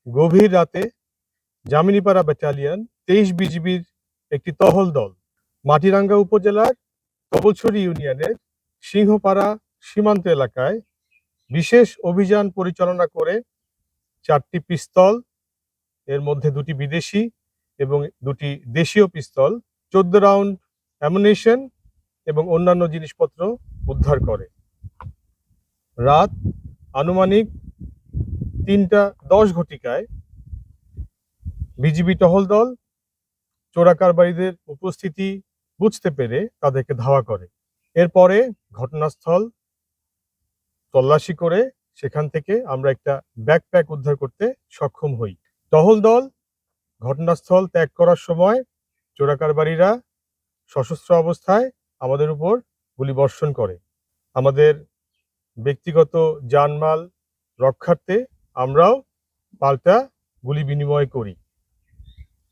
গভীর রাতে জামিনীপাড়া ব্যাটালিয়ন ২৩ বিজিবির একটি টহল দল মাটিরাঙ্গা উপজেলার কবলছড়ি ইউনিয়নের সিংহপাড়া সীমান্ত এলাকায় বিশেষ অভিযান পরিচালনা করে ৪টি পিস্তল, এর মধ্যে ২টি বিদেশি এবং ২টি দেশীয় পিস্তল, ১৪ রাউন্ড অ্যামুনিশন এবং অন্যান্য জিনিসপত্র উদ্ধার করে। রাত আনুমানিক ৩টা ১০ ঘটিকায় বিজিবি টহল দল চোরাকারবারিদের উপস্থিতি বুঝতে পেরে তাদেরকে ধাওয়া করে। এরপরে ঘটনাস্থল তল্লাশি করে সেখান থেকে আমরা একটা ব্যাকপ্যাক উদ্ধার করতে সক্ষম হই। টহল দল ঘটনাস্থল ত্যাগ করার সময় চোরাকারবারিরা সশস্ত্র অবস্থায় আমাদের উপর গুলিবর্ষণ করে। আমাদের ব্যক্তিগত জানমাল রক্ষার্থে আমরাও পাল্টা গুলি বিনিময় করি।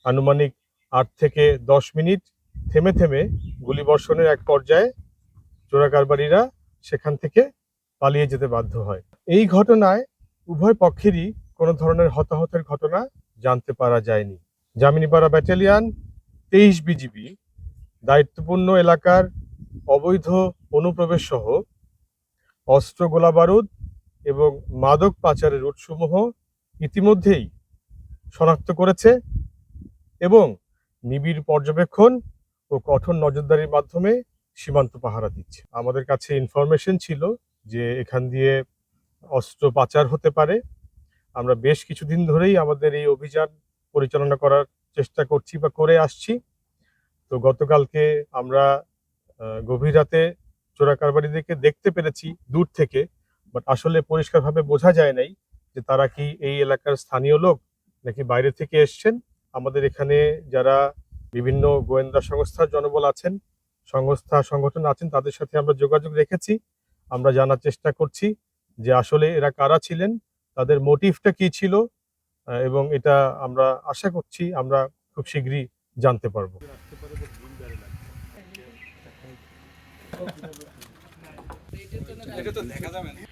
আনুমানিক ৮ থেকে ১০ মিনিট থেমে থেমে গুলিবর্ষণের এক পর্যায়ে চোরাকারবারিরা সেখান থেকে পালিয়ে যেতে বাধ্য হয়। এই ঘটনায় উভয় পক্ষেরই কোনো ধরনের হতাহতের ঘটনা জানতে পারা যায়নি। জামিনীপাড়া ব্যাটালিয়ন ২৩ বিজিবি দায়িত্বপূর্ণ এলাকার অবৈধ অনুপ্রবেশ সহ অস্ত্র, গোলাবারুদ এবং মাদক পাচারের রুটসমূহ ইতিমধ্যেই শনাক্ত করেছে এবং নিবিড় পর্যবেক্ষণ ও কঠোর নজরদারির মাধ্যমে সীমান্ত পাহারা দিচ্ছে। আমাদের কাছে ইনফরমেশন ছিল যে এখান দিয়ে অস্ত্র পাচার হতে পারে। আমরা বেশ কিছুদিন ধরেই আমাদের এই অভিযান পরিচালনা করার চেষ্টা করছি বা করে আসছি। তো গতকালকে আমরা গভীর রাতে চোরাকারবারিদেরকে দেখতে পেরেছি দূর থেকে, বাট আসলে পরিষ্কারভাবে বোঝা যায় নাই যে তারা কি এই এলাকার স্থানীয় লোক নাকি বাইরে থেকে এসছেন। আমাদের এখানে যারা বিভিন্ন গোয়েন্দা সংস্থার জনবল আছেন, সংগঠন আছেন, তাদের সাথে আমরা যোগাযোগ রেখেছি। আমরা জানার চেষ্টা করছি যে আসলে এরা কারা ছিলেন, তাদের মোটিভটা কি ছিল, এবং এটা আমরা আশা করছি আমরা খুব শীঘ্রই জানতে পারবো। এটা তো দেখা যাবে না।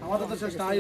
আমাদের তো শেষ নাই।